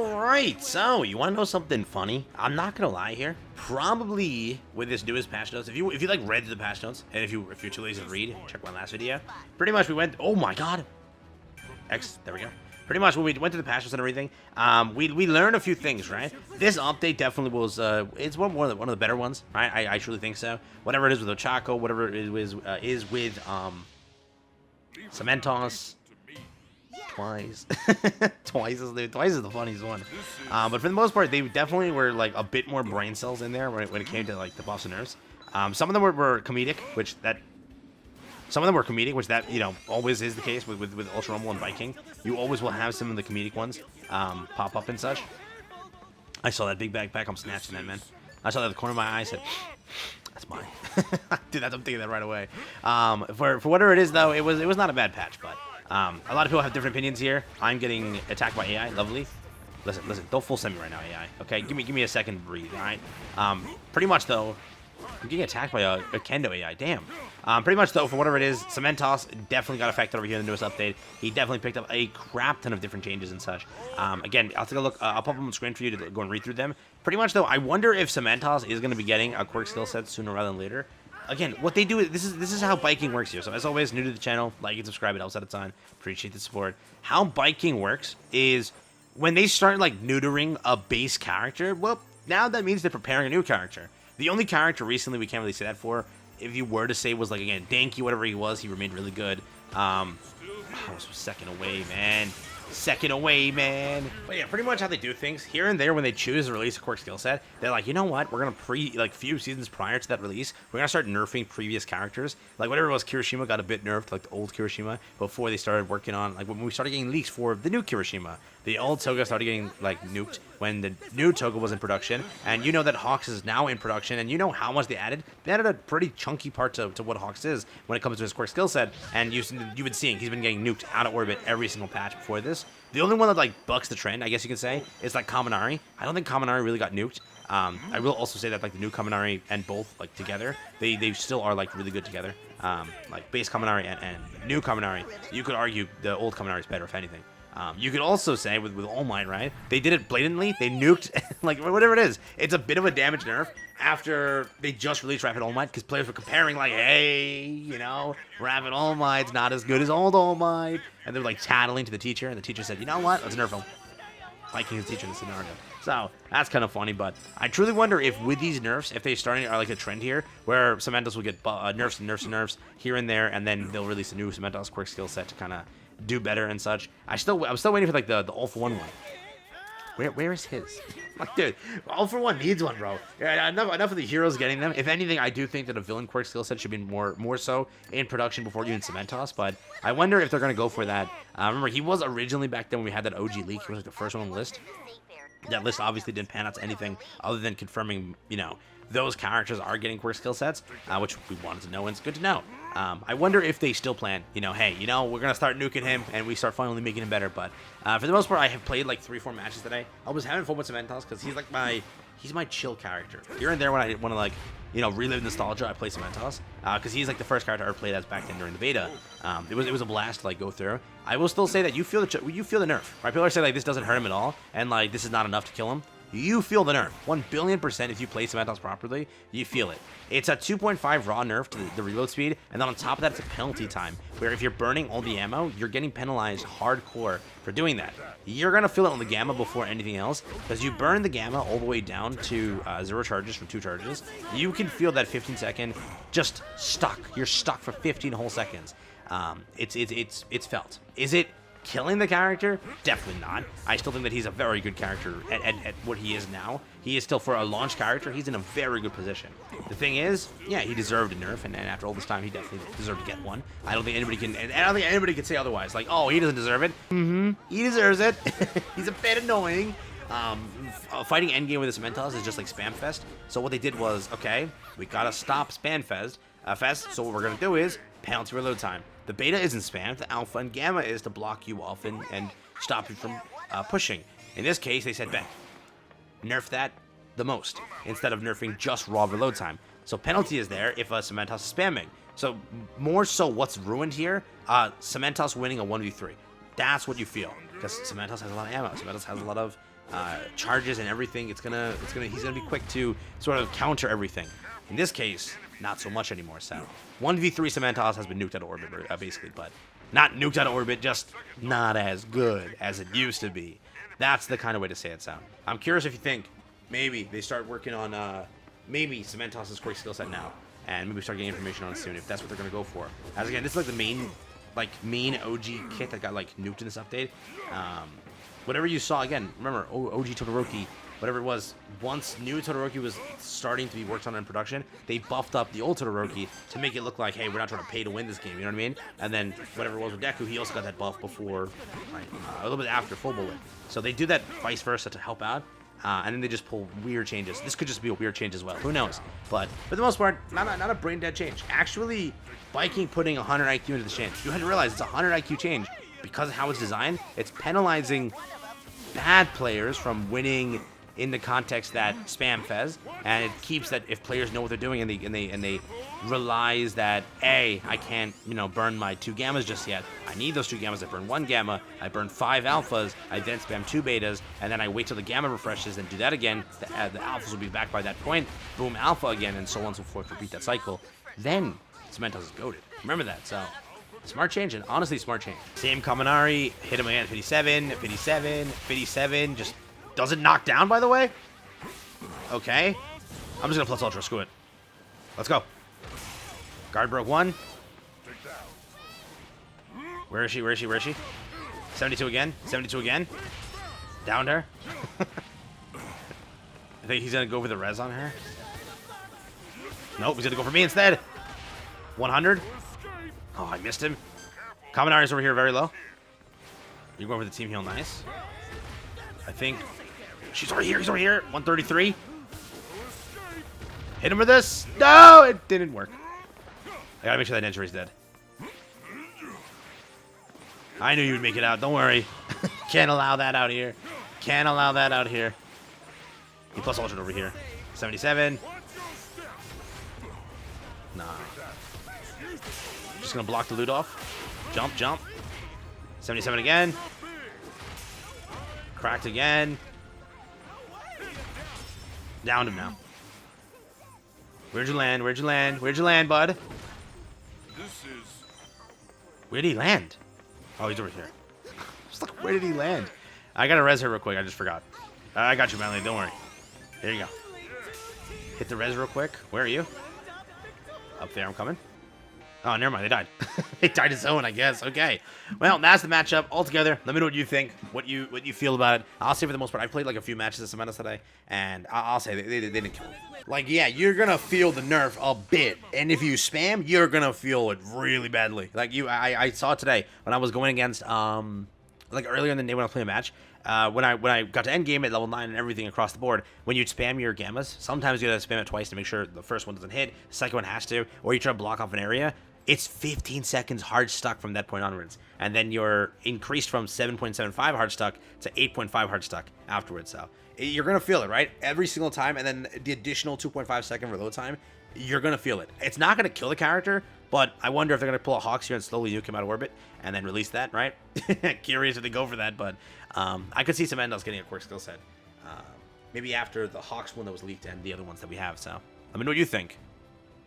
Alright, so you want to know something funny? I'm not gonna lie here. Probably with this newest patch notes, if you like read the patch notes, and if you're too lazy to read, check my last video. Pretty much we went. Oh my god. There we go. Pretty much when we went to the patch notes and everything, we learned a few things, right? This update definitely was it's one of the better ones, right? I truly think so. Whatever it is with Ochako, whatever it is with Cementoss. Twice. Twice is the funniest one. But for the most part, they definitely were like a bit more brain cells in there when it came to like the buffs and nerfs. Some of them were comedic, which you know always is the case with Ultra Rumble and Viking. You always will have some of the comedic ones pop up and such. I saw that big backpack. I'm snatching that, man. I saw that at the corner of my eye. I said, "That's mine." Dude, I'm thinking that right away. For whatever it is, though, it was not a bad patch, but. A lot of people have different opinions here. I'm getting attacked by AI. Lovely. Listen. Don't full send me right now, AI. Okay, give me a second to breathe. All right. Pretty much though, I'm getting attacked by a Kendo AI. Damn. Pretty much though, for whatever it is, Cementoss definitely got affected over here in the newest update. He definitely picked up a crap ton of different changes and such. Again, I'll take a look. I'll pop them on the screen for you to go and read through them. Pretty much though, I wonder if Cementoss is going to be getting a quirk skill set sooner rather than later. Again, what they do is this is how biking works here. So as always, new to the channel, like and subscribe. It helps out a ton. Appreciate the support. How biking works is when they start like neutering a base character. Well, now that means they're preparing a new character. The only character recently we can't really say that for, if you were to say, was like again Danky, whatever he was, he remained really good. I was second away, man. Second away, man. But yeah, pretty much how they do things here and there when they choose to release a quirk skill set, they're like, you know what? We're gonna few seasons prior to that release, we're gonna start nerfing previous characters. Like whatever it was, Kirishima got a bit nerfed, like the old Kirishima, before they started working on like when we started getting leaks for the new Kirishima. The old Toga started getting like nuked when the new Toga was in production, and you know that Hawks is now in production, and you know how much they added. They added a pretty chunky part to what Hawks is when it comes to his quirk skill set, and you've been seeing he's been getting nuked out of orbit every single patch before this. The only one that like bucks the trend, I guess you can say, is like Kaminari. I don't think Kaminari really got nuked. I will also say that like the new Kaminari and both like together, they still are like really good together. Like base Kaminari and new Kaminari, you could argue the old Kaminari is better if anything. You could also say with All Might, right? They did it blatantly. They nuked, like whatever it is. It's a bit of a damage nerf after they just released Rapid All Might because players were comparing like, hey, you know, Rapid All Might's not as good as old All Might, and they were like tattling to the teacher, and the teacher said, you know what? Let's nerf him. Viking is the teacher in the scenario. So that's kind of funny, but I truly wonder if with these nerfs, if they starting are like a trend here, where Cementoss will get nerfs here and there, and then they'll release a new Cementoss quirk skill set to kind of do better and such. I'm still waiting for like the All for One. Where is his? Like, dude, All for One needs one, bro. Yeah, enough of the heroes getting them. If anything, I do think that a villain quirk skill set should be more so in production before even Cementoss. But I wonder if they're gonna go for that. Remember, he was originally back then when we had that OG leak. He was like the first one on the list. That list obviously didn't pan out to anything other than confirming, you know, those characters are getting quirk skill sets, which we wanted to know, and it's good to know. I wonder if they still plan, you know, hey, you know, we're going to start nuking him, and we start finally making him better, but for the most part, I have played like 3-4 matches today. I was having fun with Cementoss, because he's like my chill character. Here and there when I want to, like, you know, relive nostalgia, I play Cementoss, because he's like the first character I ever played as back then during the beta. It was a blast to like go through. I will still say that you feel the nerf, right? People are saying like this doesn't hurt him at all, and like this is not enough to kill him. You feel the nerf. 1,000,000,000% if you play Cementoss properly, you feel it. It's a 2.5 raw nerf to the reload speed, and then on top of that, it's a penalty time, where if you're burning all the ammo, you're getting penalized hardcore for doing that. You're going to feel it on the Gamma before anything else, because you burn the Gamma all the way down to 0 charges from 2 charges. You can feel that 15-second just stuck. You're stuck for 15 whole seconds. It's felt. Is it killing the character? Definitely not. I still think that he's a very good character at what he is now. He is still, for a launch character, he's in a very good position. The thing is, yeah, he deserved a nerf, and after all this time, he definitely deserved to get one. I don't think anybody can say otherwise. Like, oh, he doesn't deserve it. He deserves it. He's a bit annoying. Fighting endgame with the Cementoss is just like spam fest. So what they did was, okay, we gotta stop spam fest. So what we're gonna do is penalty reload time. The beta isn't spam, the alpha and gamma is to block you off and stop you from pushing. In this case, they said, bet, nerf that the most, instead of nerfing just raw reload time. So penalty is there if Cementoss is spamming. So more so what's ruined here, Cementoss winning a 1v3. That's what you feel. because Cementoss has a lot of ammo. Cementoss has a lot of charges and everything. He's gonna be quick to sort of counter everything. In this case, not so much anymore. So 1v3 Cementoss has been nuked out of orbit, basically, but not nuked out of orbit, just not as good as it used to be. That's the kind of way to say it, so I'm curious if you think maybe they start working on maybe Cementoss's QUIRK skill set now, and maybe start getting information on it soon if that's what they're gonna go for. As again, this is like the main OG kit that got like nuked in this update. Whatever you saw, again, remember OG Todoroki, whatever it was, once new Todoroki was starting to be worked on in production, they buffed up the old Todoroki to make it look like, hey, we're not trying to pay to win this game, you know what I mean? And then whatever it was with Deku, he also got that buff before, like, a little bit after Full Bullet. So they do that vice versa to help out, and then they just pull weird changes. This could just be a weird change as well, who knows? But for the most part, not a brain dead change. Actually, Viking putting 100 IQ into the change. You had to realize it's a 100 IQ change. Because of how it's designed, it's penalizing bad players from winning in the context that spam Fez, and it keeps that if players know what they're doing and they realize that, A, I can't, burn my 2 gammas just yet. I need those 2 gammas. I burn 1 gamma, I burn 5 alphas, I then spam 2 betas, and then I wait till the gamma refreshes and do that again. The alphas will be back by that point. Boom, alpha again, and so on and so forth. Repeat that cycle. Then Cementoss is goated. Remember that. So smart change, and honestly smart change. Same Kaminari, hit him again, 57, 57, 57, just doesn't knock down, by the way. Okay. I'm just gonna plus ultra, screw it. Let's go. Guard broke 1. Where is she, where is she, where is she? 72 again, 72 again. Downed her. I think he's gonna go for the res on her. Nope, he's gonna go for me instead. 100. Oh, I missed him. Kaminari's over here very low. You're going for the team heal, nice. I think she's over here, he's over here. 133. Hit him with this. No, it didn't work. I gotta make sure that injury's dead. I knew you would make it out, don't worry. Can't allow that out here. Can't allow that out here. He plus ultra over here. 77. Nah. Just gonna block the loot off. Jump, jump. 77 again. Cracked again. Downed him now. Where'd you land? Where'd you land? Where'd you land, bud? Where did he land? Oh, he's over here. Just like, where did he land? I gotta res her real quick. I just forgot. I got you, Manly. Don't worry. There you go. Hit the res real quick. Where are you? Up there. I'm coming. Oh, never mind. They died. They died his own, I guess. Okay. Well, that's the matchup altogether. Let me know what you think, what you feel about it. I'll say for the most part, I've played like a few matches of Cementoss today, and I'll say they didn't kill him. Like, yeah, you're gonna feel the nerf a bit, and if you spam, you're gonna feel it really badly. Like I saw it today when I was going against like earlier in the day when I was playing a match. When I got to end game at level 9 and everything across the board, when you'd spam your gammas, sometimes you gotta spam it twice to make sure the first one doesn't hit, the second one has to, or you try to block off an area. It's 15 seconds hard stuck from that point onwards, and then you're increased from 7.75 hard stuck to 8.5 hard stuck afterwards. So you're gonna feel it, right? Every single time, and then the additional 2.5 second reload time, you're gonna feel it. It's not gonna kill the character, but I wonder if they're gonna pull a Hawks here and slowly nuke him out of orbit and then release that, right? Curious if they go for that, but I could see Cementoss getting a QUIRK skill set. Maybe after the Hawks one that was leaked and the other ones that we have. So let me know what you think.